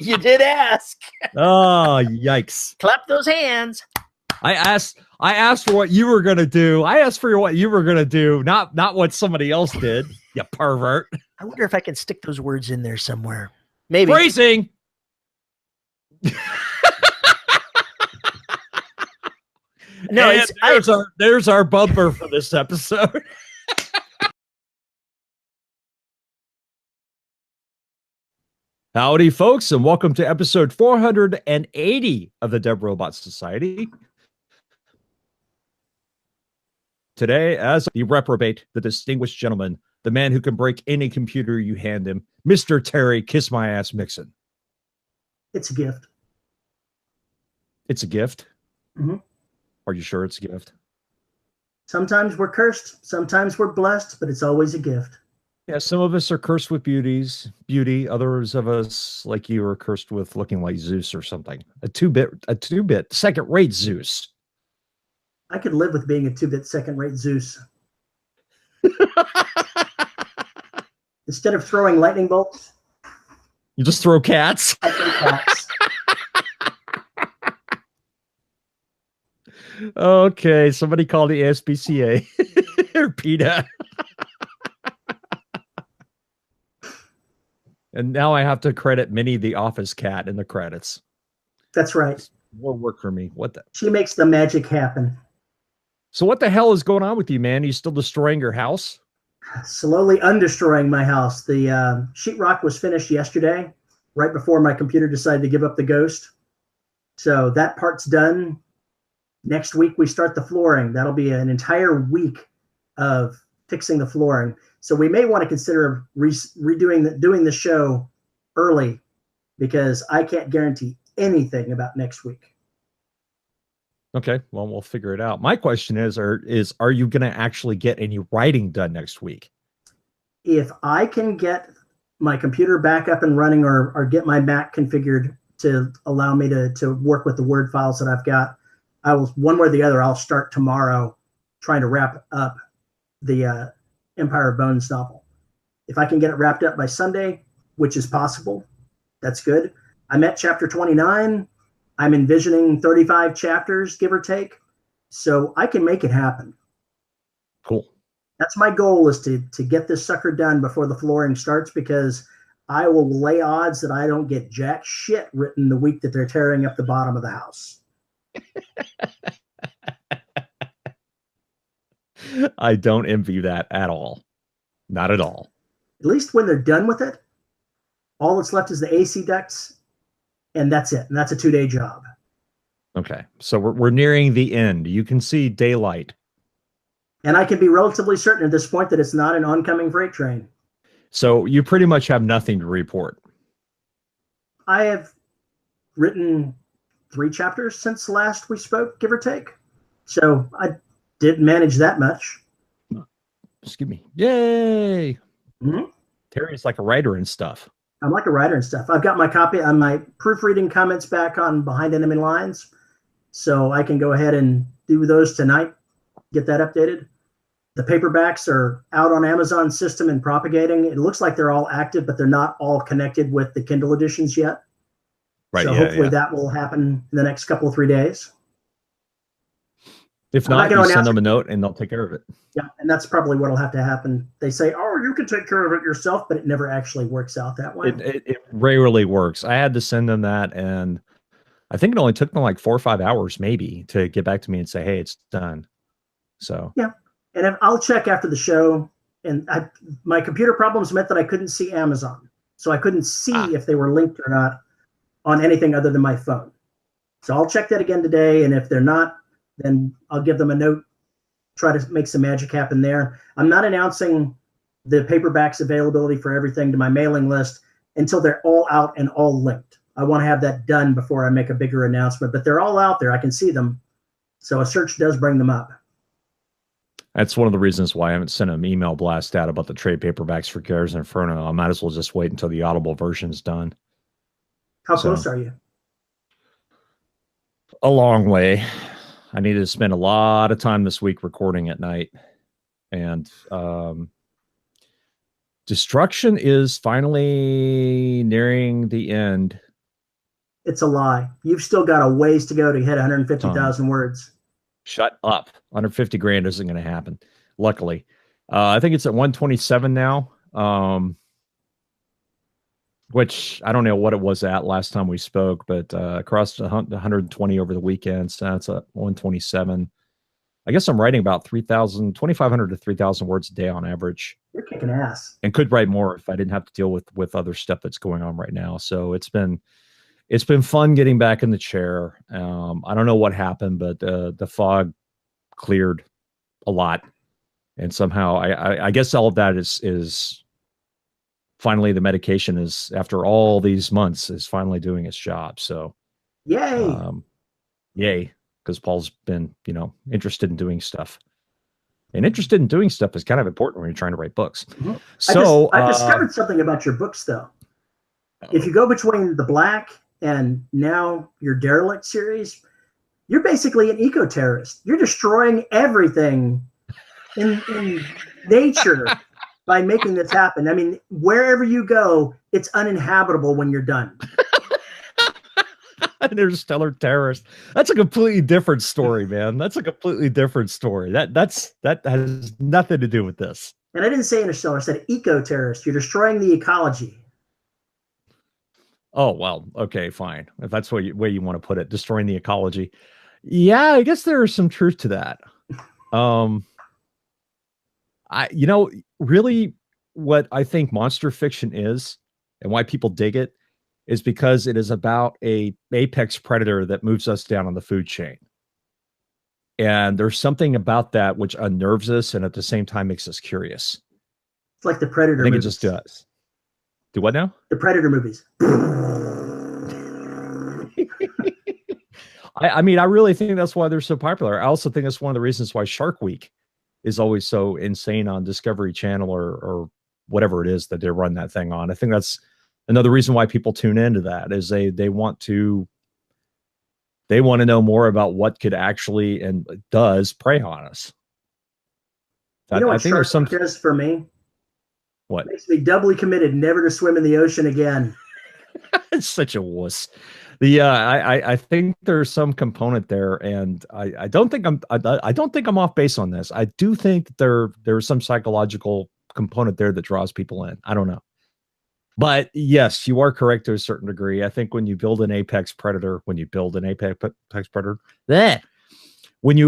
You did ask. Oh, yikes. Clap those hands. I asked for what you were going to do. I asked for what you were going to do, not what somebody else did. You pervert. I wonder if I can stick those words in there somewhere. Maybe. Phrasing. No, there's our bumper for this episode. Howdy, folks, and welcome to episode 480 of the Dev Robot Society. Today, as the reprobate, the distinguished gentleman, the man who can break any computer you hand him, Mr. Terry Kiss My Ass Mixon. It's a gift. It's a gift? Mm-hmm. Are you sure it's a gift? Sometimes we're cursed, sometimes we're blessed, but it's always a gift. Yeah, some of us are cursed with beauty. Others of us, like you, are cursed with looking like Zeus or something. A two-bit, second-rate Zeus. I could live with being a two-bit, second-rate Zeus. Instead of throwing lightning bolts, you just throw cats. I throw cats. Okay, somebody call the ASPCA. Or PETA. And now I have to credit Minnie the office cat in the credits. That's right. More work for me. What the? She makes the magic happen. So what the hell is going on with you, man? Are you still destroying your house? Slowly undestroying my house. The sheetrock was finished yesterday, right before my computer decided to give up the ghost. So that part's done. Next week, we start the flooring. That'll be an entire week of fixing the flooring. So we may want to consider doing the show early, because I can't guarantee anything about next week. Okay, well, we'll figure it out. My question is are you going to actually get any writing done next week? If I can get my computer back up and running, or get my Mac configured to allow me to work with the Word files that I've got, I will, one way or the other, I'll start tomorrow trying to wrap up the Empire of Bones novel. If I can get it wrapped up by Sunday, which is possible, that's good. I'm at chapter 29. I'm envisioning 35 chapters, give or take. So I can make it happen. Cool. That's my goal, is to get this sucker done before the flooring starts, because I will lay odds that I don't get jack shit written the week that they're tearing up the bottom of the house. I don't envy that at all. Not at all. At least when they're done with it, all that's left is the AC ducts, and that's it. And that's a 2-day job. Okay. So we're nearing the end. You can see daylight. And I can be relatively certain at this point that it's not an oncoming freight train. So you pretty much have nothing to report. I have written 3 chapters since last we spoke, give or take. So I did manage that much. Excuse me. Yay. Mm-hmm. Terry's like a writer and stuff. I'm like a writer and stuff. I've got my copy on my proofreading comments back on Behind Enemy Lines. So I can go ahead and do those tonight, get that updated. The paperbacks are out on Amazon's system and propagating. It looks like they're all active, but they're not all connected with the Kindle editions yet. Right. So hopefully that will happen in the next couple of 3 days. If not, you send them a note and they'll take care of it. Yeah, and that's probably what'll have to happen. They say, oh, you can take care of it yourself, but it never actually works out that way. It rarely works. I had to send them that, and I think it only took them like 4 or 5 hours maybe to get back to me and say, hey, it's done. So yeah, and I'll check after the show. And my computer problems meant that I couldn't see Amazon. So I couldn't see if they were linked or not on anything other than my phone. So I'll check that again today. And if they're not, then I'll give them a note, try to make some magic happen there. I'm not announcing the paperbacks availability for everything to my mailing list until they're all out and all linked. I want to have that done before I make a bigger announcement, but they're all out there. I can see them. So a search does bring them up. That's one of the reasons why I haven't sent an email blast out about the trade paperbacks for Gears Inferno. I might as well just wait until the Audible version's done. How close are you? A long way. I needed to spend a lot of time this week recording at night. And Destruction is finally nearing the end It's a lie. You've still got a ways to go to hit 150,000 words. Shut up. 150 grand isn't going to happen. Luckily. I think it's at 127 now. Which I don't know what it was at last time we spoke, but across 120 over the weekend. So that's at 127. I guess I'm writing about 2,500 to 3,000 words a day on average. You're kicking ass. And could write more if I didn't have to deal with other stuff that's going on right now. So it's been fun getting back in the chair. I don't know what happened, but the fog cleared a lot, and somehow I guess all of that is finally the medication is, after all these months, is finally doing its job. So yay, yay. Because Paul's been, interested in doing stuff. And interested in doing stuff is kind of important when you're trying to write books. Mm-hmm. So I discovered something about your books, though. If you go between the Black and now your Derelict series, you're basically an eco-terrorist. You're destroying everything in nature by making this happen. I mean, wherever you go, it's uninhabitable when you're done. Interstellar terrorist. That's a completely different story, man. That's a completely different story. That has nothing to do with this. And I didn't say interstellar, I said eco-terrorist. You're destroying the ecology. Oh, well, okay, fine. If that's the way you want to put it, destroying the ecology. Yeah, I guess there is some truth to that. Really what I think monster fiction is and why people dig it is because it is about a apex predator that moves us down on the food chain. And there's something about that which unnerves us and at the same time makes us curious. It's like the Predator I think movies. It just does. Do what now? The Predator movies. I mean, I really think that's why they're so popular. I also think that's one of the reasons why Shark Week is always so insane on Discovery Channel or whatever it is that they run that thing on. I think that's another reason why people tune into that, is they want to know more about what could actually and does prey on us. You know what I think there's some does for me? What? Makes me doubly committed never to swim in the ocean again. It's such a wuss. I think there's some component there, and I don't think I'm off base on this. I do think there's some psychological component there that draws people in. I don't know. But yes, you are correct to a certain degree. I think when you build an apex predator, when you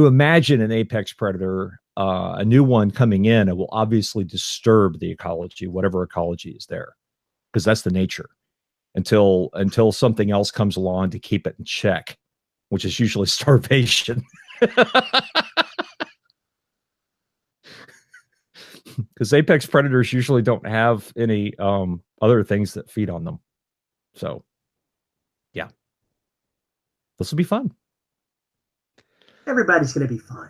imagine an apex predator, a new one coming in, it will obviously disturb the ecology, whatever ecology is there, because that's the nature. Until something else comes along to keep it in check, which is usually starvation. Because apex predators usually don't have any other things that feed on them. So, yeah. This will be fun. Everybody's going to be fine.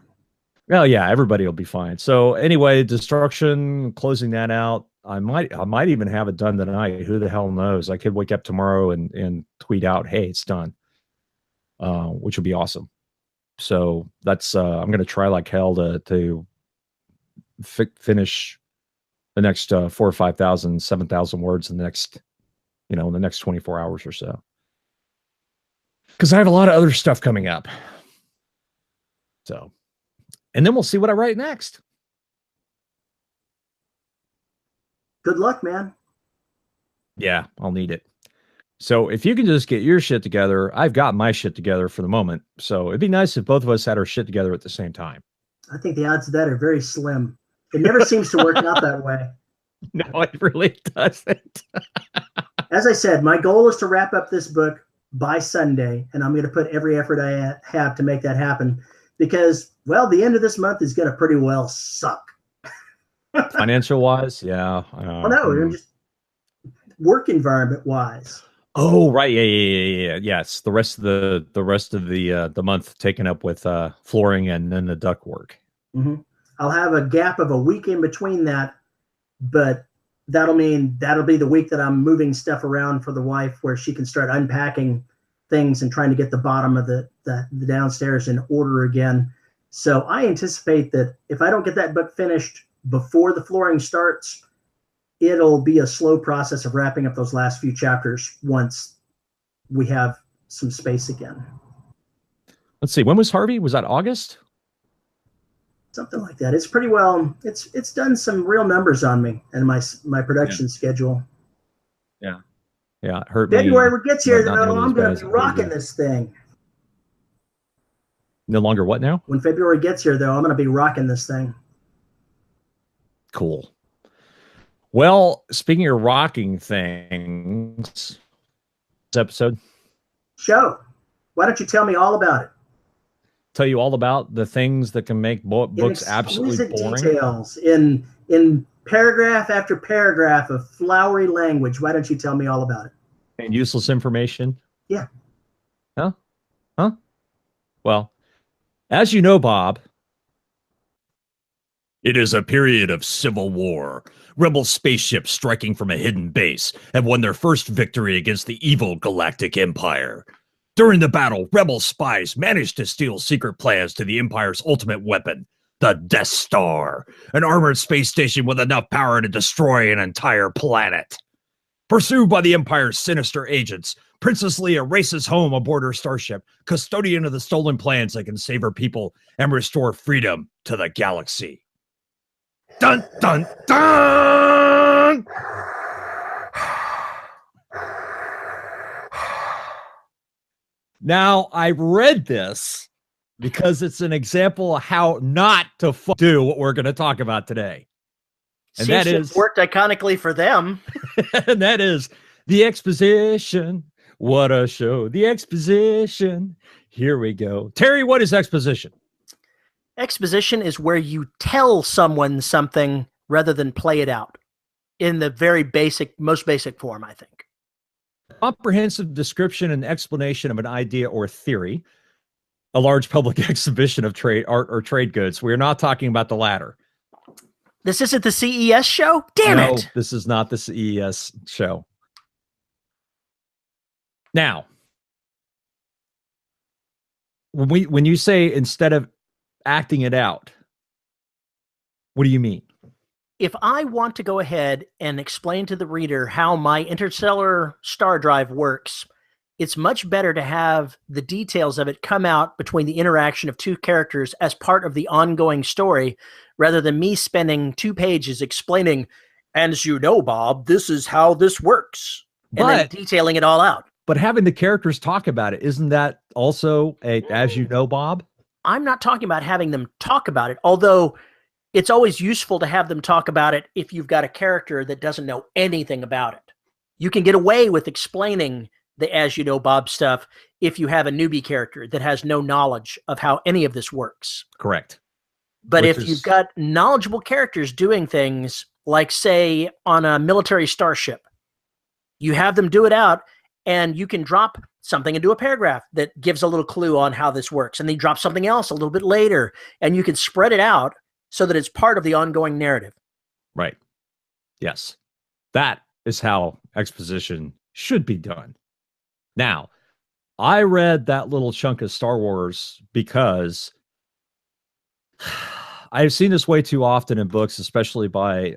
Well, yeah, everybody will be fine. So anyway, Destruction, closing that out. I might even have it done tonight. Who the hell knows? I could wake up tomorrow and tweet out, hey, it's done. Which would be awesome. So that's I'm going to try like hell to finish the next 4,000 or 5,000, 7,000 words in the next 24 hours or so. Because I have a lot of other stuff coming up. So, and then we'll see what I write next. Good luck, man. Yeah, I'll need it. So if you can just get your shit together, I've got my shit together for the moment. So it'd be nice if both of us had our shit together at the same time. I think the odds of that are very slim. It never seems to work out that way. No, it really doesn't. As I said, my goal is to wrap up this book by Sunday, and I'm going to put every effort I have to make that happen because, well, the end of this month is going to pretty well suck. Financial wise, yeah. Well, no, just work environment wise. Oh, right, yeah. Yes, the rest of the month taken up with flooring and then the duct work. Mm-hmm. I'll have a gap of a week in between that, but that'll be the week that I'm moving stuff around for the wife, where she can start unpacking things and trying to get the bottom of the downstairs in order again. So I anticipate that if I don't get that book finished before the flooring starts, it'll be a slow process of wrapping up those last few chapters once we have some space again. Let's see. When was Harvey? Was that August? Something like that. It's pretty well. It's done some real numbers on me and my production schedule. Yeah, yeah. It hurt me. February gets here, not though, nearly I'm as going bad to be as it rocking did. this thing. No longer what now? When February gets here, though, I'm going to be rocking this thing. Cool. Well, speaking of rocking things, this episode. Show. Why don't you tell me all about it? Tell you all about the things that can make books absolutely boring. Details in paragraph after paragraph of flowery language. Why don't you tell me all about it? And useless information. Yeah. Huh? Well, as you know, Bob, it is a period of civil war. Rebel spaceships striking from a hidden base have won their first victory against the evil Galactic Empire. During the battle, Rebel spies managed to steal secret plans to the Empire's ultimate weapon, the Death Star, an armored space station with enough power to destroy an entire planet. Pursued by the Empire's sinister agents, Princess Leia races home aboard her starship, custodian of the stolen plans that can save her people and restore freedom to the galaxy. Dun, dun, dun! Now, I read this because it's an example of how not to do what we're going to talk about today. And Seems to have worked iconically for them. And that is the exposition. What a show. The exposition. Here we go. Terry, what is exposition? Exposition is where you tell someone something rather than play it out in the very basic, most basic form, I think. Comprehensive description and explanation of an idea or theory, a large public exhibition of trade art or trade goods. We're not talking about the latter. This isn't the CES show? Damn No, it. This is not the CES show. Now, when you say instead of acting it out, what do you mean? If I want to go ahead and explain to the reader how my interstellar star drive works, it's much better to have the details of it come out between the interaction of two characters as part of the ongoing story, rather than me spending 2 pages explaining, and as you know, Bob, this is how this works, and then detailing it all out. But having the characters talk about it, isn't that also a, as you know, Bob? I'm not talking about having them talk about it, although it's always useful to have them talk about it if you've got a character that doesn't know anything about it. You can get away with explaining the as you know, Bob stuff if you have a newbie character that has no knowledge of how any of this works. Correct. But if you've got knowledgeable characters doing things like, say, on a military starship, you have them do it out, and you can drop something into a paragraph that gives a little clue on how this works, and then drop something else a little bit later, and you can spread it out so that it's part of the ongoing narrative. Right. Yes. That is how exposition should be done. Now, I read that little chunk of Star Wars because I've seen this way too often in books, especially by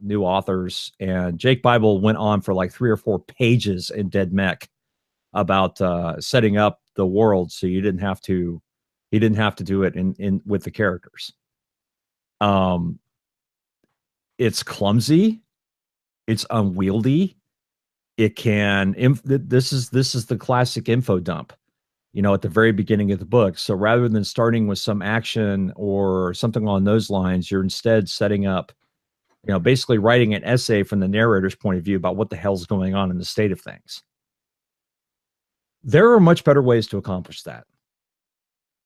new authors. And Jake Bible went on for like 3 or 4 pages in Dead Mech about setting up the world, so he didn't have to do it in with the characters. It's clumsy, it's unwieldy. It can this is the classic info dump, at the very beginning of the book. So rather than starting with some action or something along those lines, you're instead setting up, basically writing an essay from the narrator's point of view about what the hell's going on in the state of things. There are much better ways to accomplish that.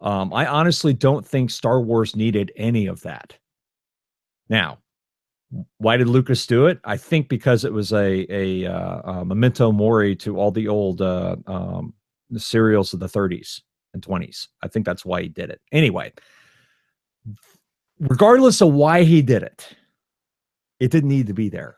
I honestly don't think Star Wars needed any of that. Now, why did Lucas do it? I think because it was a memento mori to all the old the serials of the 30s and 20s. I think that's why he did it. Anyway, regardless of why he did it, it didn't need to be there.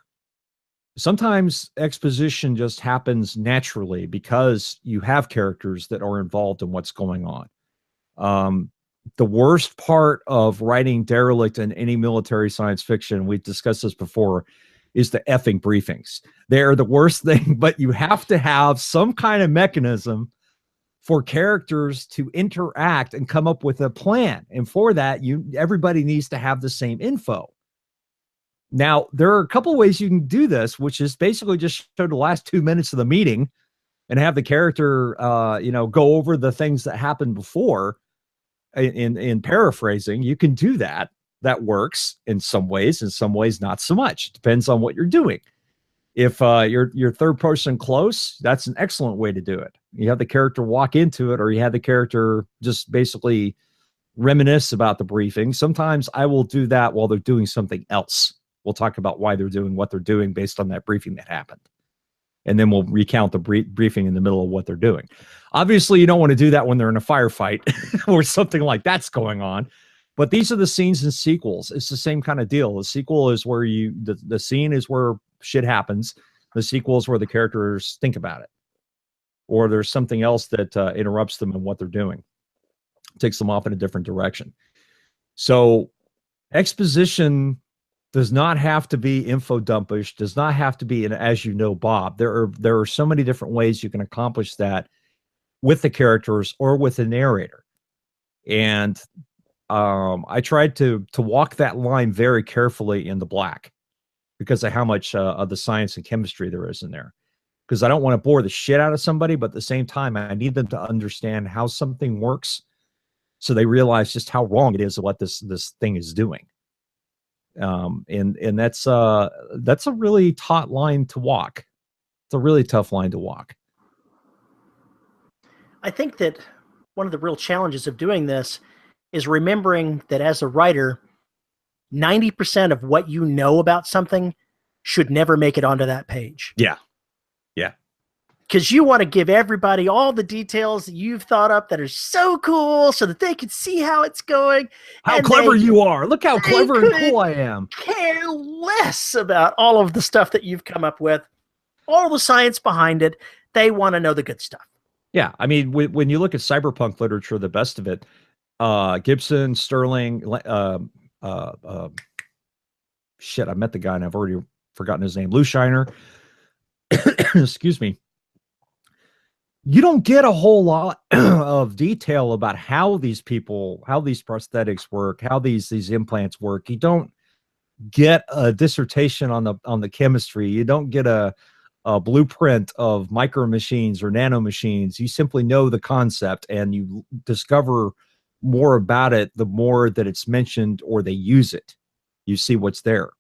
Sometimes exposition just happens naturally because you have characters that are involved in what's going on. The worst part of writing derelict in any military science fiction, we've discussed this before, is the effing briefings. They're the worst thing, but you have to have some kind of mechanism for characters to interact and come up with a plan. And for that, everybody needs to have the same info. Now, there are a couple of ways you can do this, which is basically just show the last 2 minutes of the meeting and have the character, go over the things that happened before. In paraphrasing, you can do that. That works in some ways not so much. Depends on what you're doing. If you're third person close, that's an excellent way to do it. You have the character walk into it, or you have the character just basically reminisce about the briefing. Sometimes I will do that while they're doing something else. We'll talk about why they're doing what they're doing based on that briefing that happened. And then we'll recount the briefing in the middle of what they're doing. Obviously, you don't want to do that when they're in a firefight or something like that's going on. But these are the scenes and sequels. It's the same kind of deal. The sequel is where the scene is where shit happens. The sequel is where the characters think about it, or there's something else that interrupts them in what they're doing, takes them off in a different direction. So exposition does not have to be info dumpish, does not have to be an as you know, Bob. There are so many different ways you can accomplish that with the characters or with the narrator. And I tried to walk that line very carefully in The Black because of how much of the science and chemistry there is in there. Because I don't want to bore the shit out of somebody, but at the same time, I need them to understand how something works so they realize just how wrong it is what this thing is doing. And that's a really taut line to walk. It's a really tough line to walk. I think that one of the real challenges of doing this is remembering that as a writer, 90% of what you know about something should never make it onto that page. Yeah. Yeah. Because you want to give everybody all the details that you've thought up that are so cool so that they can see how it's going. How clever you are. Look how clever and cool I am. Care less about all of the stuff that you've come up with, all the science behind it. They want to know the good stuff. Yeah. I mean, when you look at cyberpunk literature, the best of it, Gibson, Sterling, shit, I met the guy and I've already forgotten his name, Lou Shiner. Excuse me. You don't get a whole lot of detail about how these prosthetics work, how these implants work. You don't get a dissertation on the chemistry. You don't get a blueprint of micro machines or nano machines. You simply know the concept and you discover more about it the more that it's mentioned or they use it. You see what's there.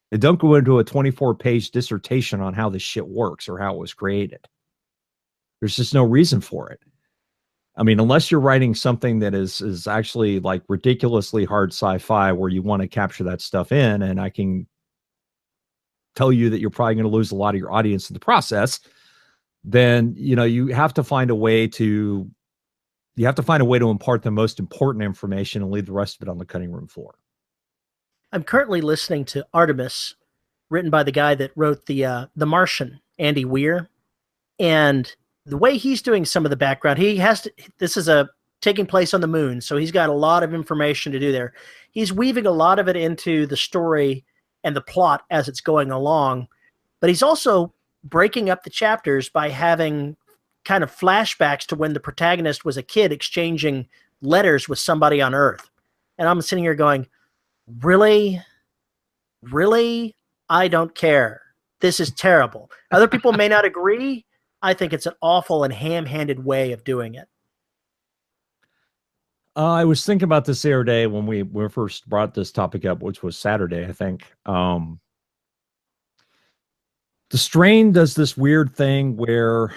They don't go into a 24-page dissertation on how this shit works or how it was created. There's just no reason for it. I mean, unless you're writing something that is actually like ridiculously hard sci-fi where you want to capture that stuff in, and I can tell you that you're probably going to lose a lot of your audience in the process, then, you have to find a way to impart the most important information and leave the rest of it on the cutting room floor. I'm currently listening to Artemis, written by the guy that wrote the Martian, Andy Weir. And the way he's doing some of the background, this is taking place on the moon, so he's got a lot of information to do there. He's weaving a lot of it into the story and the plot as it's going along, but he's also breaking up the chapters by having kind of flashbacks to when the protagonist was a kid exchanging letters with somebody on Earth. And I'm sitting here going, really? Really? I don't care. This is terrible. Other people may not agree. I think it's an awful and ham-handed way of doing it. I was thinking about this the other day when we first brought this topic up, which was Saturday, I think. The Strain does this weird thing where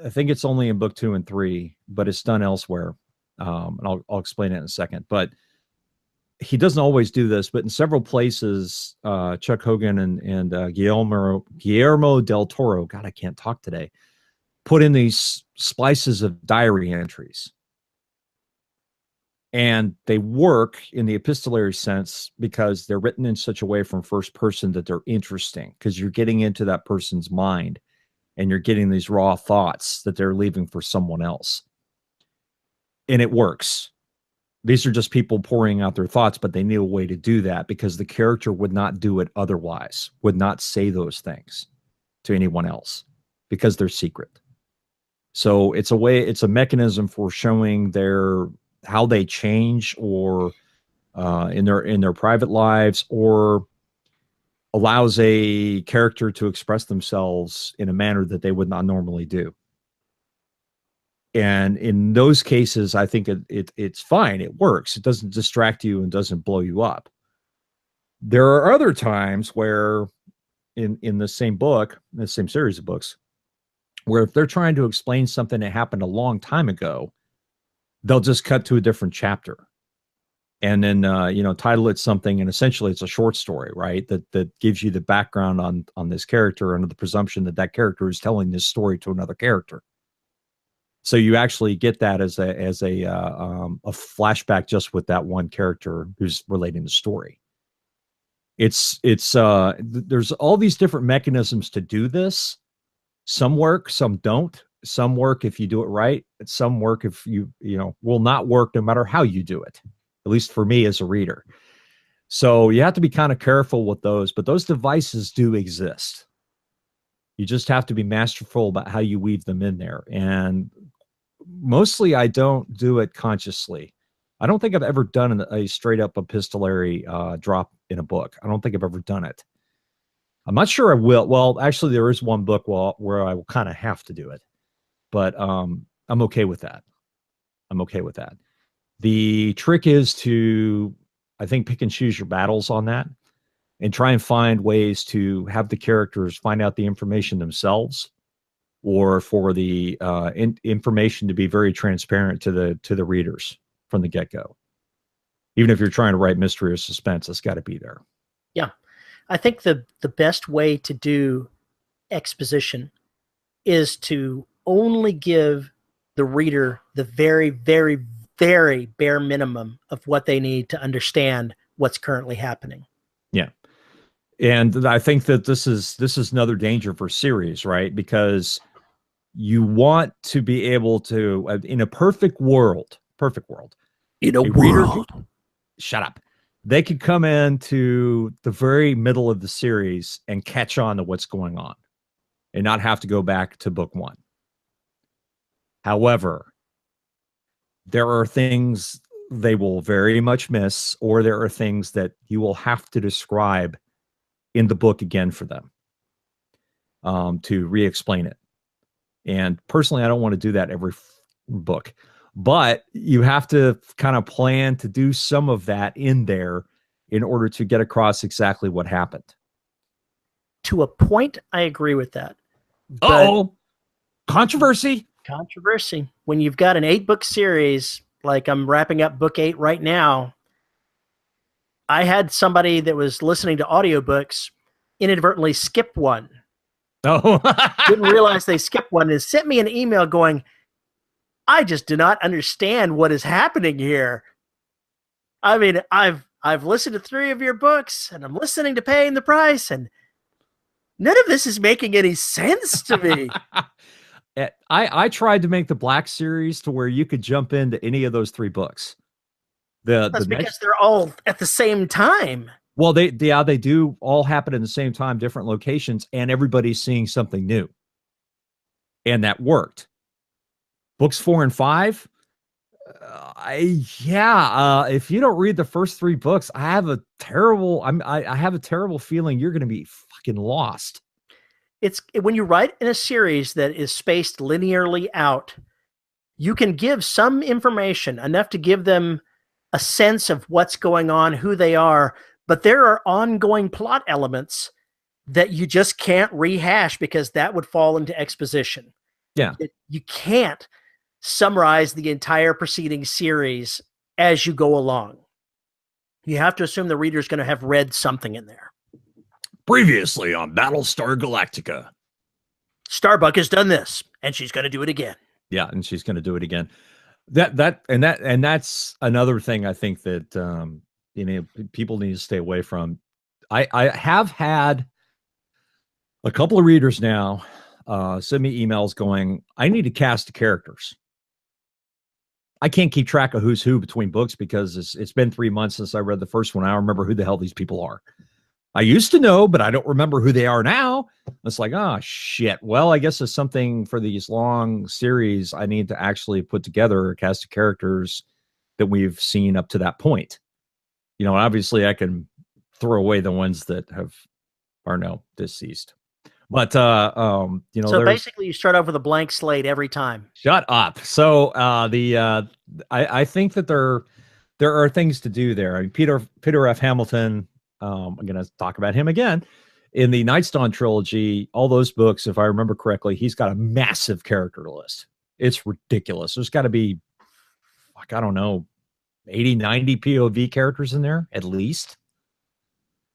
I think it's only in book 2 and 3, but it's done elsewhere. And I'll explain it in a second. But he doesn't always do this, but in several places, Chuck Hogan and Guillermo del Toro, God, I can't talk today, put in these splices of diary entries. And they work in the epistolary sense because they're written in such a way from first person that they're interesting, because you're getting into that person's mind and you're getting these raw thoughts that they're leaving for someone else. And it works. These are just people pouring out their thoughts, but they need a way to do that because the character would not do it otherwise, would not say those things to anyone else because they're secret. So it's a mechanism for showing how they change, or in their private lives, or allows a character to express themselves in a manner that they would not normally do. And in those cases, I think it's fine. It works. It doesn't distract you and doesn't blow you up. There are other times where in the same book, the same series of books, where if they're trying to explain something that happened a long time ago, they'll just cut to a different chapter. And then, title it something, and essentially it's a short story, right? That gives you the background on this character, under the presumption that character is telling this story to another character. So you actually get that as a flashback just with that one character who's relating the story. There's all these different mechanisms to do this. Some work, some don't. Some work if you do it right. Some work if will not work no matter how you do it. At least for me as a reader. So you have to be kind of careful with those, but those devices do exist. You just have to be masterful about how you weave them in there. And mostly I don't do it consciously. I don't think I've ever done a straight up epistolary drop in a book. I don't think I've ever done it. I'm not sure I will. Well, actually there is one book where I will kind of have to do it, but I'm okay with that. I'm okay with that. The trick is to, I think, pick and choose your battles on that, and try and find ways to have the characters find out the information themselves, or for the information to be very transparent to the readers from the get-go. Even if you're trying to write mystery or suspense, it's got to be there. Yeah. I think the best way to do exposition is to only give the reader the very, very, very bare minimum of what they need to understand what's currently happening. Yeah. And I think that this is another danger for series, right? Because you want to be able to, in a perfect world, In a reader, world. shut up. They could come into the very middle of the series and catch on to what's going on and not have to go back to book one. However, there are things they will very much miss, or there are things that you will have to describe in the book again for them to re-explain it. And personally, I don't want to do that every book, but you have to kind of plan to do some of that in there in order to get across exactly what happened. To a point, I agree with that. Oh, controversy. Controversy. When you've got an 8-book series, like I'm wrapping up book 8 right now, I had somebody that was listening to audiobooks inadvertently skip one. Oh, Didn't realize they skipped one, and sent me an email going, I just do not understand what is happening here. I mean, I've listened to 3 of your books, and I'm listening to Paying the Price, and none of this is making any sense to me. I tried to make the Black series to where you could jump into any of those 3 books. That's because they're all at the same time. Well, they do all happen in the same time, different locations, and everybody's seeing something new. And that worked. Books 4 and 5, if you don't read the first 3 books, I have a terrible feeling you're going to be fucking lost. It's when you write in a series that is spaced linearly out, you can give some information, enough to give them a sense of what's going on, who they are, but there are ongoing plot elements that you just can't rehash because that would fall into exposition. Yeah. You can't summarize the entire preceding series as you go along. You have to assume the reader's going to have read something in there. Previously on Battlestar Galactica, Starbuck has done this, and she's going to do it again. Yeah, and she's going to do it again. That's another thing I think that people need to stay away from. I have had a couple of readers now send me emails going, I need to cast the characters. I can't keep track of who's who between books because it's been 3 months since I read the first one. I don't remember who the hell these people are. I used to know, but I don't remember who they are now. It's like, oh, shit. Well, I guess it's something for these long series. I need to actually put together a cast of characters that we've seen up to that point. You know, obviously I can throw away the ones that are now deceased. But, you know, so basically you start off with a blank slate every time. Shut up. So I think that there are things to do there. I mean, Peter F. Hamilton, I'm going to talk about him again. In the Nightstone trilogy, all those books, if I remember correctly, he's got a massive character list. It's ridiculous. There's got to be, like, I don't know, 80, 90 POV characters in there, at least.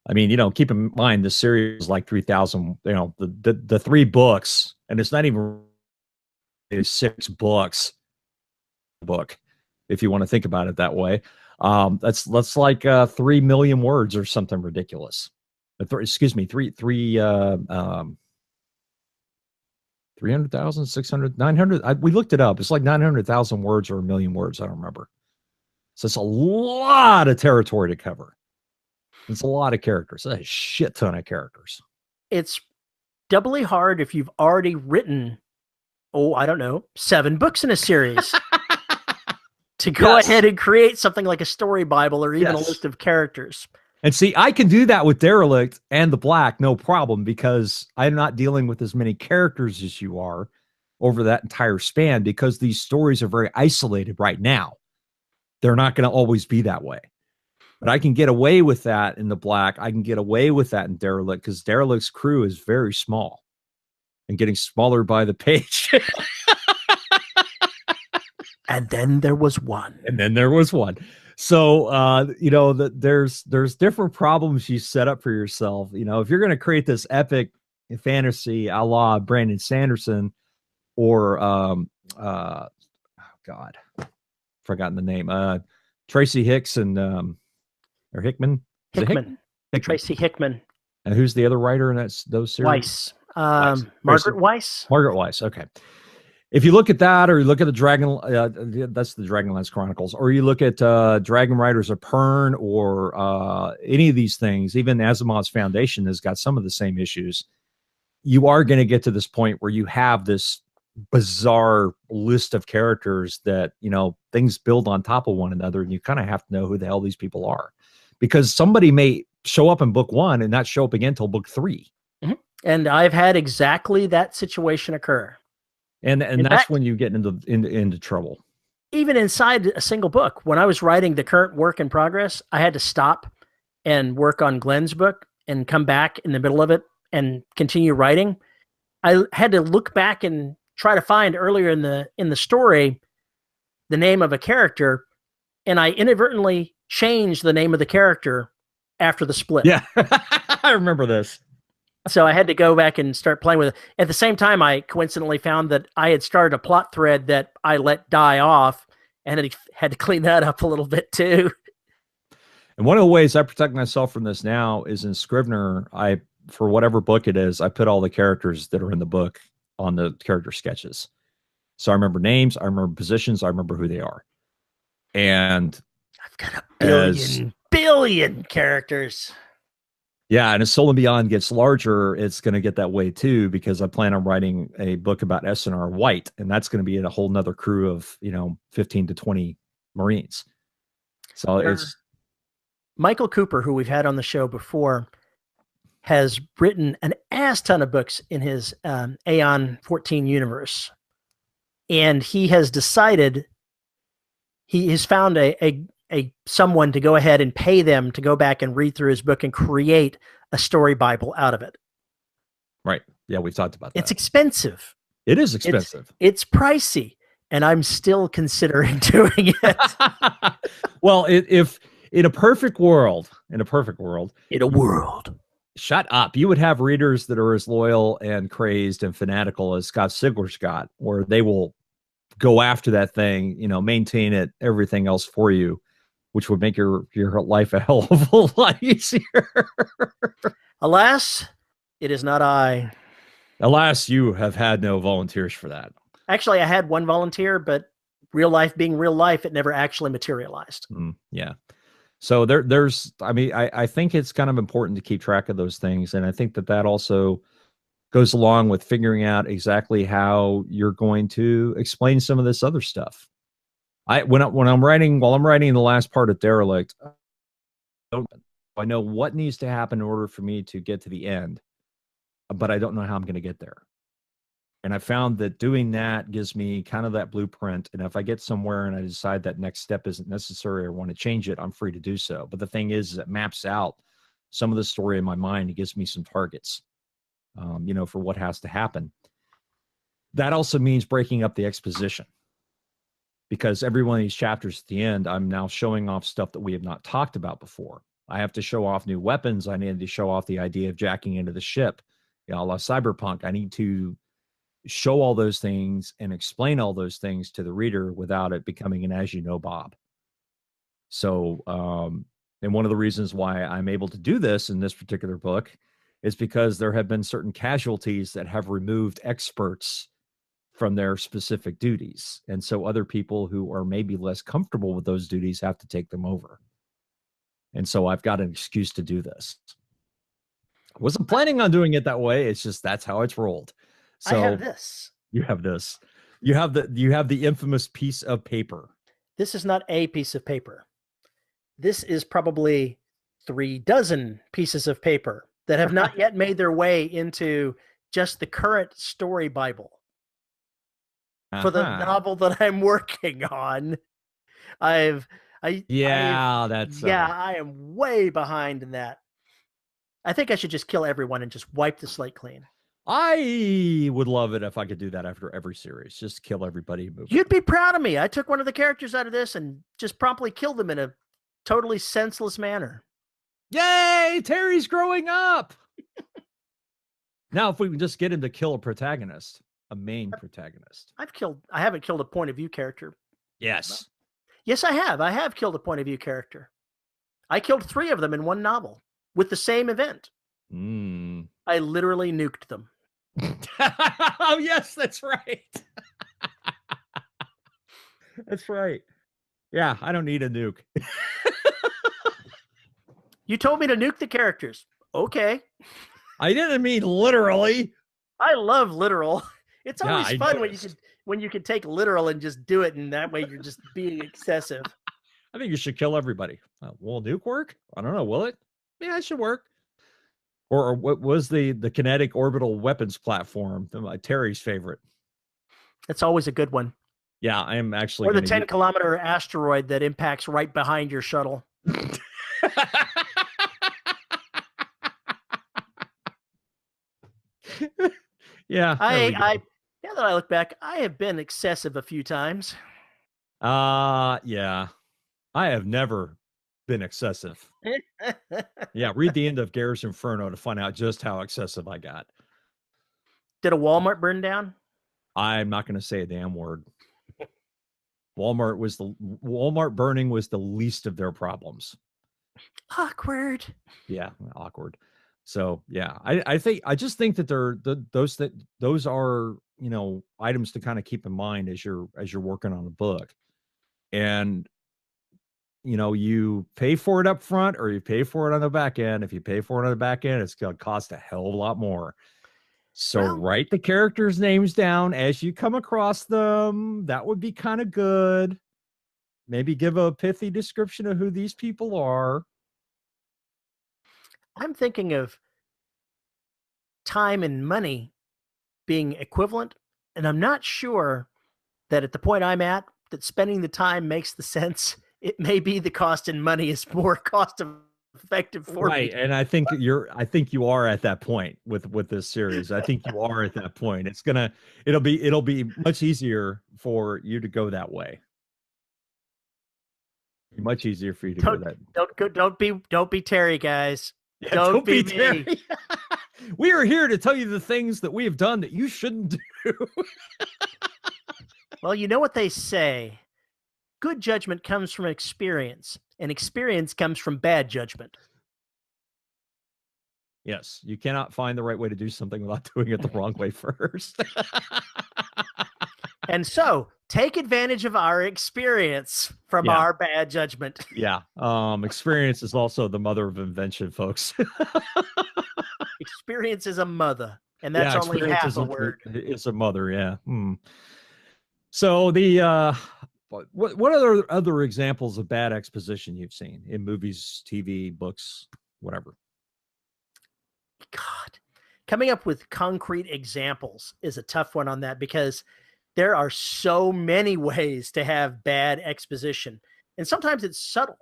I mean, you know, keep in mind, the series is like 3,000, you know, the 3 books, and it's not even 6 books book, if you want to think about it that way. That's like 3 million words or something ridiculous. Excuse me, 300,000, 600, 900. We looked it up. It's like 900,000 words or 1 million words. I don't remember. So it's a lot of territory to cover. It's a lot of characters. A shit ton of characters. It's doubly hard if you've already written, I don't know, 7 books in a series. To go ahead and create something like a story Bible or even a list of characters. And see, I can do that with Derelict and the Black, no problem, because I'm not dealing with as many characters as you are over that entire span, because these stories are very isolated right now. They're not going to always be that way. But I can get away with that in the Black. I can get away with that in Derelict, because Derelict's crew is very small and getting smaller by the page. And then there was one. So, you know, there's different problems you set up for yourself. You know, if you're going to create this epic fantasy a la Brandon Sanderson or, oh God, forgotten the name, Tracy Hicks and, or Hickman. Hickman. Tracy Hickman. And who's the other writer in those series? Weiss. Margaret Weiss. Margaret Weiss. Okay. If you look at that, or you look at the that's the Dragonlance Chronicles, or you look at Dragon Riders of Pern, or any of these things, even Asimov's Foundation has got some of the same issues. You are going to get to this point where you have this bizarre list of characters that, you know, things build on top of one another, and you kind of have to know who the hell these people are, because somebody may show up in book 1 and not show up again until book 3. Mm-hmm. And I've had exactly that situation occur. And that's when you get into trouble. Even inside a single book, when I was writing the current work in progress, I had to stop and work on Glenn's book and come back in the middle of it and continue writing. I had to look back and try to find earlier in the story the name of a character, and I inadvertently changed the name of the character after the split. Yeah, I remember this. So I had to go back and start playing with it. At the same time, I coincidentally found that I had started a plot thread that I let die off, and I had to clean that up a little bit too. And one of the ways I protect myself from this now is in Scrivener. For whatever book it is, I put all the characters that are in the book on the character sketches. So I remember names, I remember positions, I remember who they are. And I've got a billion characters. Yeah, and as Soul and Beyond gets larger, it's going to get that way too, because I plan on writing a book about S&R White, and that's going to be in a whole nother crew of, 15 to 20 Marines. So it's Michael Cooper, who we've had on the show before, has written an ass ton of books in his Aeon 14 universe. And he has decided, he has found a someone to go ahead and pay them to go back and read through his book and create a story Bible out of it. Right. Yeah, we've talked about that. It's expensive. It is expensive. It's pricey, and I'm still considering doing it. Well, if in a perfect world, shut up, you would have readers that are as loyal and crazed and fanatical as Scott Sigler's got, where they will go after that thing, maintain it, everything else for you, which would make your life a hell of a lot easier. Alas, it is not I. Alas, you have had no volunteers for that. Actually, I had one volunteer, but real life being real life, it never actually materialized. Yeah. So I think it's kind of important to keep track of those things. And I think that also goes along with figuring out exactly how you're going to explain some of this other stuff. While I'm writing the last part of Derelict, I know what needs to happen in order for me to get to the end, but I don't know how I'm going to get there. And I found that doing that gives me kind of that blueprint. And if I get somewhere and I decide that next step isn't necessary or want to change it, I'm free to do so. But the thing is it maps out some of the story in my mind. It gives me some targets, for what has to happen. That also means breaking up the exposition, because every one of these chapters at the end, I'm now showing off stuff that we have not talked about before. I have to show off new weapons. I need to show off the idea of jacking into the ship, a la Cyberpunk. I need to show all those things and explain all those things to the reader without it becoming an as you know Bob. So, and one of the reasons why I'm able to do this in this particular book is because there have been certain casualties that have removed experts from their specific duties. And so other people who are maybe less comfortable with those duties have to take them over. And so I've got an excuse to do this. I wasn't planning on doing it that way. It's just, that's how it's rolled. So I have this. You have this. You have the infamous piece of paper. This is not a piece of paper. This is probably 36 pieces of paper that have not yet made their way into just the current story Bible for the novel that I'm working on. I am way behind in that. I think I should just kill everyone and just wipe the slate clean. I would love it if I could do that after every series. Just kill everybody. You'd be proud of me. I took one of the characters out of this and just promptly killed them in a totally senseless manner. Yay! Terry's growing up. Now, if we can just get him to kill a protagonist, a main protagonist. I haven't killed a point of view character. Yes. Yes, I have. I have killed a point of view character. I killed 3 of them in one novel with the same event. I literally nuked them. Oh, yes, that's right. That's right. Yeah, I don't need a nuke. You told me to nuke the characters. Okay. I didn't mean literally. I love literal. It's always fun when you can take literal and just do it, and that way you're just being excessive. I think you should kill everybody. Will a nuke work? I don't know. Will it? Yeah, it should work. Or what was the kinetic orbital weapons platform? Terry's favorite. It's always a good one. Yeah, I am actually. Or the 10-kilometer asteroid that impacts right behind your shuttle. Yeah. Now that I look back, I have been excessive a few times. Yeah. I have never been excessive. Yeah, read the end of Garrus Inferno to find out just how excessive I got. Did a Walmart burn down? I'm not going to say a damn word. Walmart burning was the least of their problems. Awkward. Yeah, awkward. So yeah, I just think that those are items to kind of keep in mind as you're working on a book, and you pay for it up front or you pay for it on the back end. If you pay for it on the back end, it's going to cost a hell of a lot more. So write the characters' names down as you come across them. That would be kind of good. Maybe give a pithy description of who these people are. I'm thinking of time and money being equivalent, and I'm not sure that at the point I'm at, that spending the time makes the sense. It may be the cost in money is more cost effective for me. Right, and I think you are at that point with this series. I think you are at that point. It'll be much easier for you to go that way. Much easier for you to go that. Don't be Terry, guys. Yeah, don't be Terry. Me. We are here to tell you the things that we have done that you shouldn't do. Well, you know what they say. Good judgment comes from experience, and experience comes from bad judgment. Yes, you cannot find the right way to do something without doing it the wrong way first. And so, take advantage of our experience from Yeah. our bad judgment. Yeah. Experience is also the mother of invention, folks. Experience is a mother, and that's Yeah, only experience half a word. is a mother. Yeah. So what other examples of bad exposition you've seen in movies, TV, books, whatever? God, coming up with concrete examples is a tough one on that, because there are so many ways to have bad exposition. And sometimes it's subtle,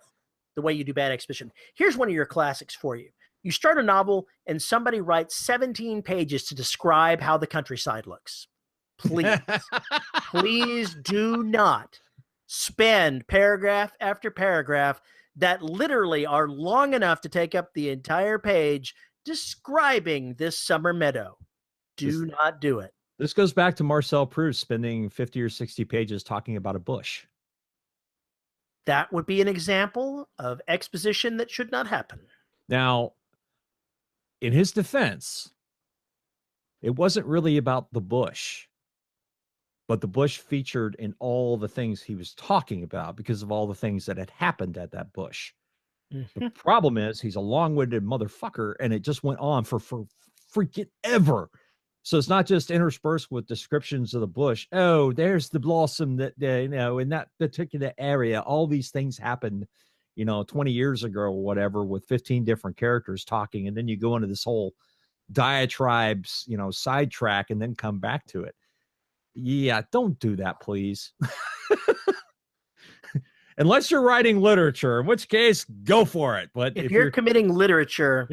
the way you do bad exposition. Here's one of your classics for you. You start a novel and somebody writes 17 pages to describe how the countryside looks. Please, please do not spend paragraph after paragraph that literally are long enough to take up the entire page describing this summer meadow. Do not do it. This goes back to Marcel Proust spending 50 or 60 pages talking about a bush. That would be an example of exposition that should not happen. Now, in his defense, it wasn't really about the bush, but the bush featured in all the things he was talking about because of all the things that had happened at that bush. The problem is he's a long-winded motherfucker, and it just went on for freaking ever. So it's not just interspersed with descriptions of the bush. Oh, there's the blossom that, in that particular area, all these things happened, 20 years ago or whatever, with 15 different characters talking. And then you go into this whole diatribes, sidetrack, and then come back to it. Yeah, don't do that, please. Unless you're writing literature, in which case, go for it. But if you're committing literature,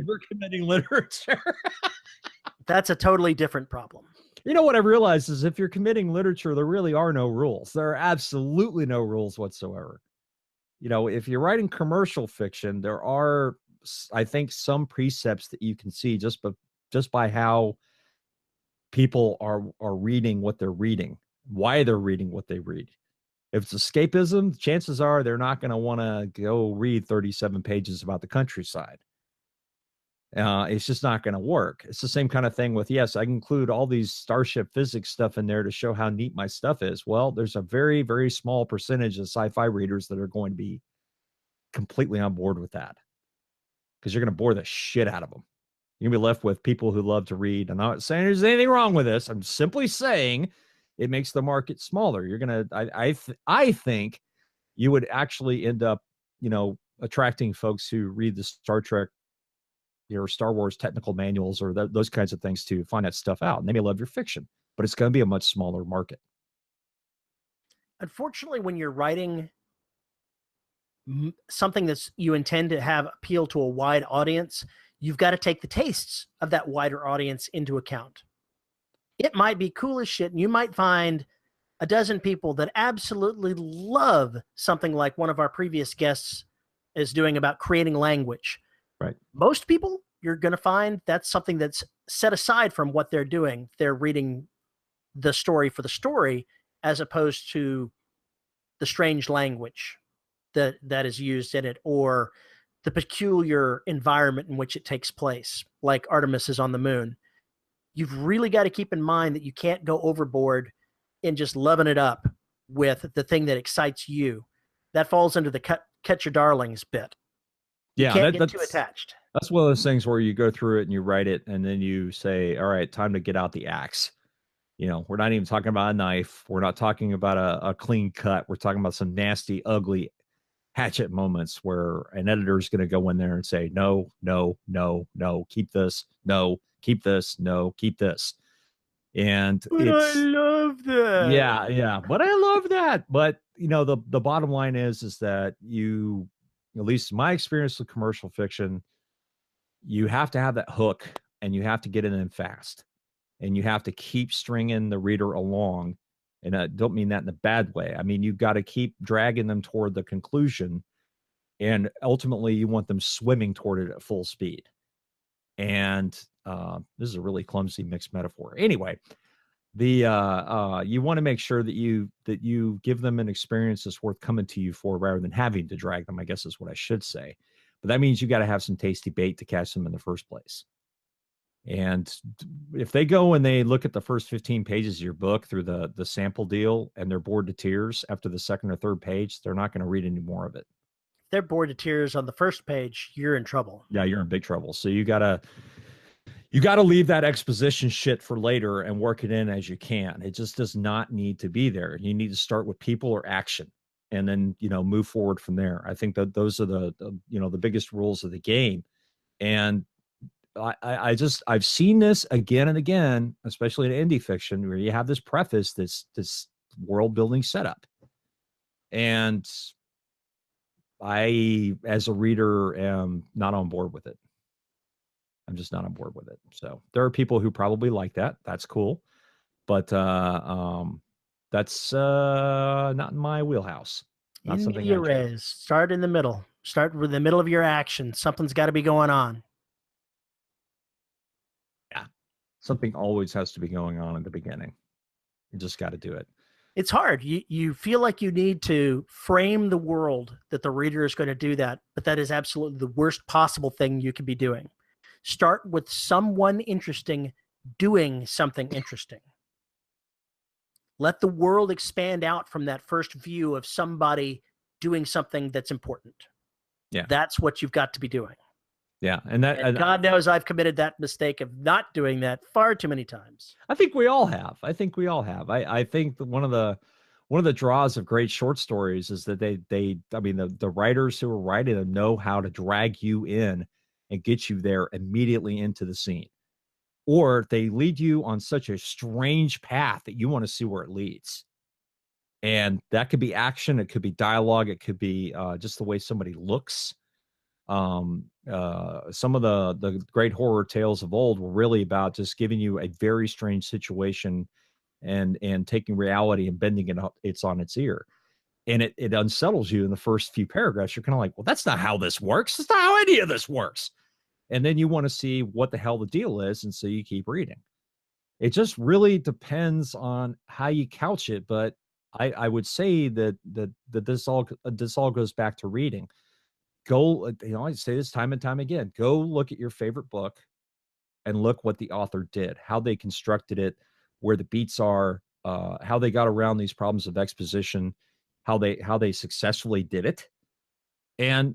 that's a totally different problem. You know what I realized is if you're committing literature, there really are no rules. There are absolutely no rules whatsoever. If you're writing commercial fiction, there are, I think, some precepts that you can see just by how people are reading what they're reading, why they're reading what they read. If it's escapism, chances are they're not going to want to go read 37 pages about the countryside. It's just not going to work. It's the same kind of thing with, yes, I can include all these starship physics stuff in there to show how neat my stuff is. Well, there's a very, very small percentage of sci-fi readers that are going to be completely on board with that, because you're going to bore the shit out of them. You're going to be left with people who love to read. I'm not saying there's anything wrong with this. I'm simply saying it makes the market smaller. You're going to, I think you would actually end up, attracting folks who read the Star Trek, your Star Wars technical manuals or those kinds of things to find that stuff out. And they may love your fiction, but it's going to be a much smaller market. Unfortunately, when you're writing something that's you intend to have appeal to a wide audience, you've got to take the tastes of that wider audience into account. It might be cool as shit, and you might find a dozen people that absolutely love something like one of our previous guests is doing about creating language. Right. Most people, you're going to find that's something that's set aside from what they're doing. They're reading the story for the story, as opposed to the strange language that is used in it, or the peculiar environment in which it takes place, like Artemis is on the moon. You've really got to keep in mind that you can't go overboard in just loving it up with the thing that excites you. That falls into the catch your darlings bit. Yeah, you can't get too attached. That's one of those things where you go through it and you write it, and then you say, all right, time to get out the axe. We're not even talking about a knife. We're not talking about a clean cut. We're talking about some nasty, ugly hatchet moments where an editor is going to go in there and say, no, no, no, no, keep this. No, keep this. No, keep this. And I love that. Yeah. But I love that. But, the bottom line is that you, at least my experience with commercial fiction, you have to have that hook, and you have to get it in fast, and you have to keep stringing the reader along. And I don't mean that in a bad way. I mean, you've got to keep dragging them toward the conclusion, and ultimately you want them swimming toward it at full speed. And this is a really clumsy mixed metaphor. Anyway, you want to make sure that you give them an experience that's worth coming to you for, rather than having to drag them, I guess is what I should say. But that means you got to have some tasty bait to catch them in the first place. And if they go and they look at the first 15 pages of your book through the sample deal and they're bored to tears after the second or third page, they're not going to read any more of it. If they're bored to tears on the first page, you're in trouble. Yeah, you're in big trouble. So you gotta leave that exposition shit for later and work it in as you can. It just does not need to be there. You need to start with people or action, and then move forward from there. I think that those are the biggest rules of the game. And I've seen this again and again, especially in indie fiction, where you have this preface, this world building setup, and I, as a reader, am not on board with it. I'm just not on board with it. So there are people who probably like that. That's cool, but that's not in my wheelhouse. Not in media res. Start in the middle. Start with the middle of your action. Something's got to be going on. Yeah, something always has to be going on at the beginning. You just got to do it. It's hard. You feel like you need to frame the world that the reader is going to do that, but that is absolutely the worst possible thing you could be doing. Start with someone interesting doing something interesting. Let the world expand out from that first view of somebody doing something that's important. Yeah. That's what you've got to be doing. Yeah. And God knows I've committed that mistake of not doing that far too many times. I think we all have. I think that one of the draws of great short stories is that the writers who are writing them know how to drag you in and get you there immediately into the scene. Or they lead you on such a strange path that you want to see where it leads. And that could be action. It could be dialogue. It could be just the way somebody looks. Some of the great horror tales of old were really about just giving you a very strange situation and taking reality and bending it's on its ear. And it unsettles you in the first few paragraphs. You're kind of like, well, that's not how this works. That's not how any of this works. And then you want to see what the hell the deal is. And so you keep reading. It just really depends on how you couch it. But I would say that this all goes back to reading. Go, I say this time and time again, go look at your favorite book and look what the author did, how they constructed it, where the beats are, how they got around these problems of exposition, how they successfully did it, and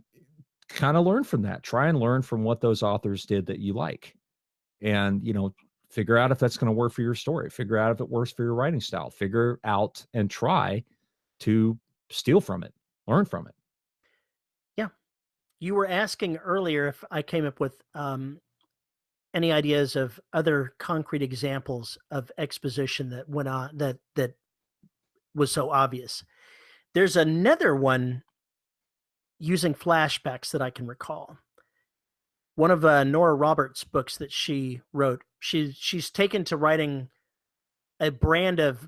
kind of learn from that. Try and learn from what those authors did that you like, and figure out if that's going to work for your story. Figure out if it works for your writing style. Figure out and try to steal from it, learn from it. Yeah. You were asking earlier if I came up with any ideas of other concrete examples of exposition that went on that was so obvious. There's another one using flashbacks that I can recall. One of Nora Roberts' books that she wrote, she's taken to writing a brand of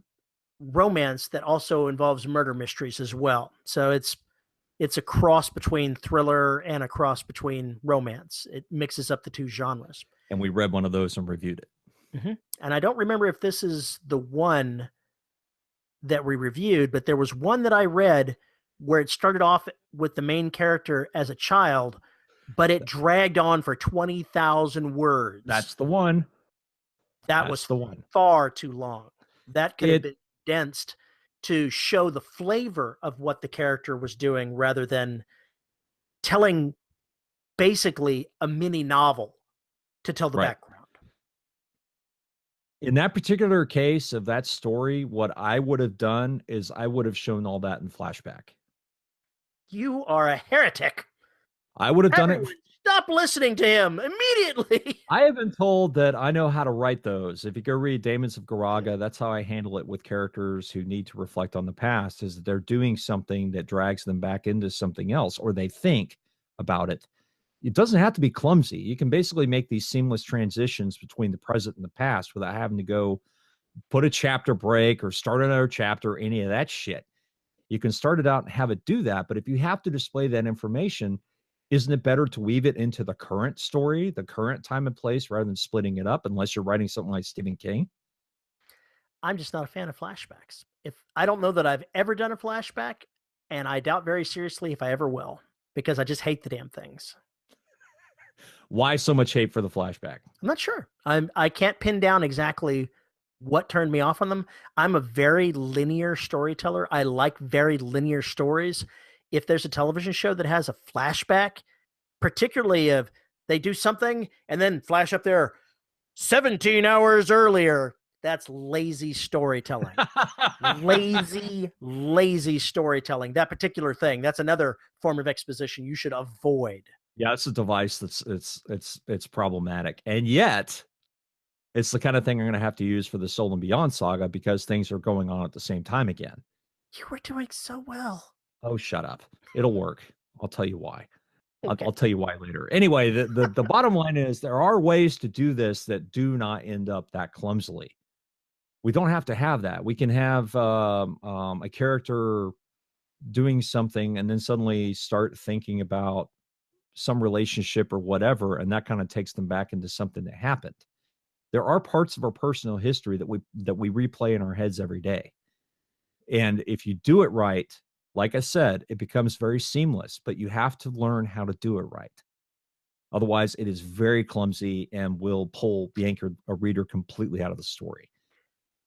romance that also involves murder mysteries as well. So it's a cross between thriller and a cross between romance. It mixes up the two genres. And we read one of those and reviewed it. Mm-hmm. And I don't remember if this is the one that we reviewed, but there was one that I read where it started off with the main character as a child, but it dragged on for 20,000 words. That's the one. That was the one. Far too long. That could have been condensed to show the flavor of what the character was doing rather than telling basically a mini novel to tell the background. In that particular case of that story, what I would have done is I would have shown all that in flashback. You are a heretic. I would have done it. Stop listening to him immediately. I have been told that I know how to write those. If you go read Daemons of Garaga, that's how I handle it with characters who need to reflect on the past, is that they're doing something that drags them back into something else, or they think about it. It doesn't have to be clumsy. You can basically make these seamless transitions between the present and the past without having to go put a chapter break or start another chapter or any of that shit. You can start it out and have it do that. But if you have to display that information, isn't it better to weave it into the current story, the current time and place, rather than splitting it up, unless you're writing something like Stephen King? I'm just not a fan of flashbacks. I don't know that I've ever done a flashback, and I doubt very seriously if I ever will, because I just hate the damn things. Why so much hate for the flashback? I'm not sure. I can't pin down exactly what turned me off on them. I'm a very linear storyteller. I like very linear stories. If there's a television show that has a flashback, particularly if they do something and then flash up there 17 hours earlier, that's lazy storytelling. lazy storytelling. That particular thing, that's another form of exposition you should avoid. Yeah, it's a device that's it's problematic. And yet it's the kind of thing I'm going to have to use for the Soul and Beyond saga because things are going on at the same time again. You were doing so well. Oh, shut up. It'll work. I'll tell you why. Okay. I'll tell you why later. Anyway, the bottom line is there are ways to do this that do not end up that clumsily. We don't have to have that. We can have a character doing something and then suddenly start thinking about some relationship or whatever, and that kind of takes them back into something that happened. There are parts of our personal history that we replay in our heads every day. And if you do it right, like I said, it becomes very seamless, but you have to learn how to do it right. Otherwise, it is very clumsy and will pull the reader completely out of the story.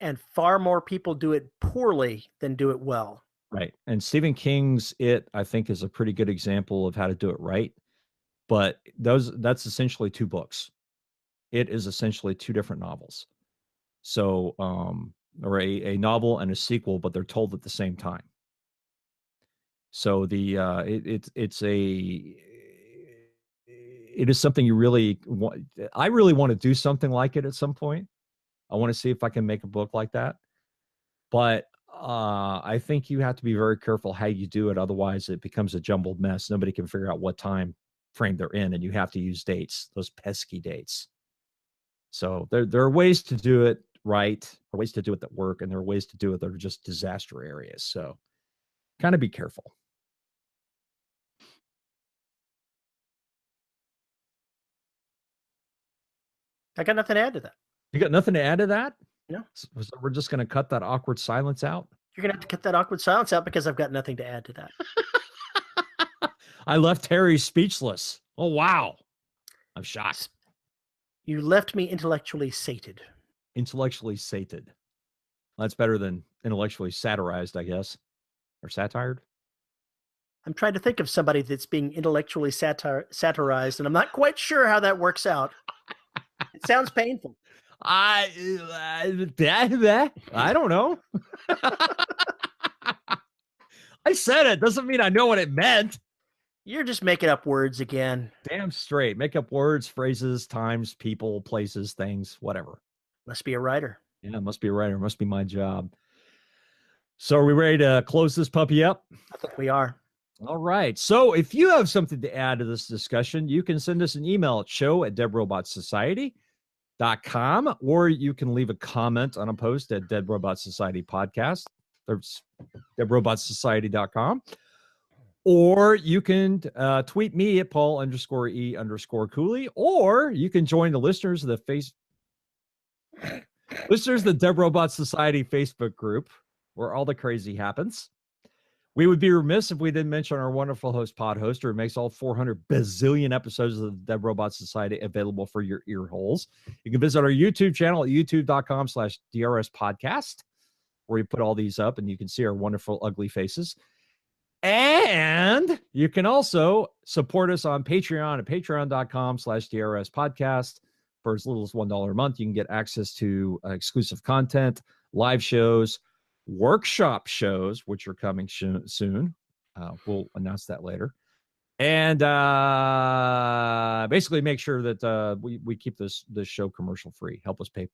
And far more people do it poorly than do it well. Right. And Stephen King's It, I think, is a pretty good example of how to do it right. But that's essentially two books. It is essentially two different novels. So, or a novel and a sequel, but they're told at the same time. So it is something you really want. I really want to do something like it at some point. I want to see if I can make a book like that. But I think you have to be very careful how you do it. Otherwise, it becomes a jumbled mess. Nobody can figure out what time frame they're in, and you have to use dates, those pesky dates. So there are ways to do it right, there are ways to do it that work, and there are ways to do it that are just disaster areas. So kind of be careful. I got nothing to add to that. You got nothing to add to that? No. So we're just going to cut that awkward silence out? You're going to have to cut that awkward silence out because I've got nothing to add to that. I left Harry speechless. Oh, wow. I'm shocked. You left me intellectually sated. Intellectually sated. That's better than intellectually satirized, I guess. Or satired? I'm trying to think of somebody that's being intellectually satirized, and I'm not quite sure how that works out. It sounds painful. I don't know. I said it. Doesn't mean I know what it meant. You're just making up words again. Damn straight. Make up words, phrases, times, people, places, things, whatever. Must be a writer. Yeah, must be a writer. Must be my job. So are we ready to close this puppy up? I think we are. All right. So if you have something to add to this discussion, you can send us an email at show@deadrobotsociety.com, or you can leave a comment on a post at Dead Robot Society Podcast. There's deadrobotsociety.com. Or you can tweet me at Paul_E_Cooley, or you can join the listeners of the Dead Robot Society Facebook group where all the crazy happens. We would be remiss if we didn't mention our wonderful host, Pod Hoster, who makes all 400 bazillion episodes of the Dead Robot Society available for your ear holes. You can visit our YouTube channel at youtube.com/DRS podcast, where we put all these up and you can see our wonderful, ugly faces. And you can also support us on Patreon at patreon.com/DRS podcast. For as little as $1 a month, you can get access to exclusive content, live shows, workshop shows, which are coming soon. We'll announce that later. And basically make sure that we keep this show commercial free. Help us pay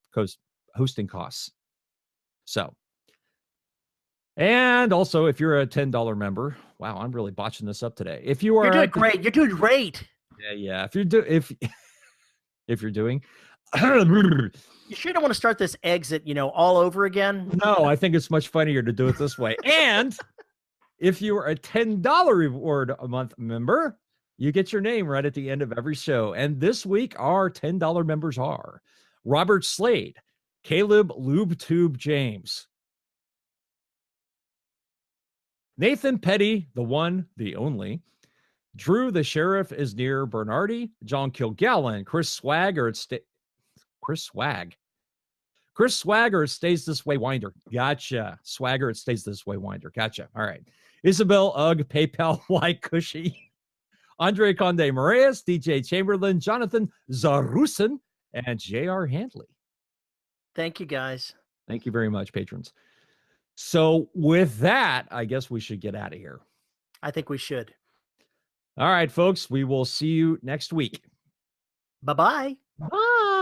hosting costs. So, and also, if you're a $10 member, wow, I'm really botching this up today. If you are, you're doing great. You're doing great. Yeah. If you're doing, you sure don't want to start this exit, all over again? No, I think it's much funnier to do it this way. And if you are a $10 reward a month member, you get your name right at the end of every show. And this week, our $10 members are Robert Slade, Caleb LubeTube James, Nathan Petty, the one, the only, Drew the Sheriff is near Bernardi. John Kilgallen. Chris Swagger. Chris Swag. Chris Swagger, it stays this way, Winder. Gotcha. Swagger, it stays this way, Winder. Gotcha. All right. Isabel Ugg, PayPal, Y Cushy. Andre Conde Moraes, DJ Chamberlain, Jonathan Zarusin, and J.R. Handley. Thank you, guys. Thank you very much, patrons. So with that, I guess we should get out of here. I think we should. All right, folks. We will see you next week. Bye-bye. Bye.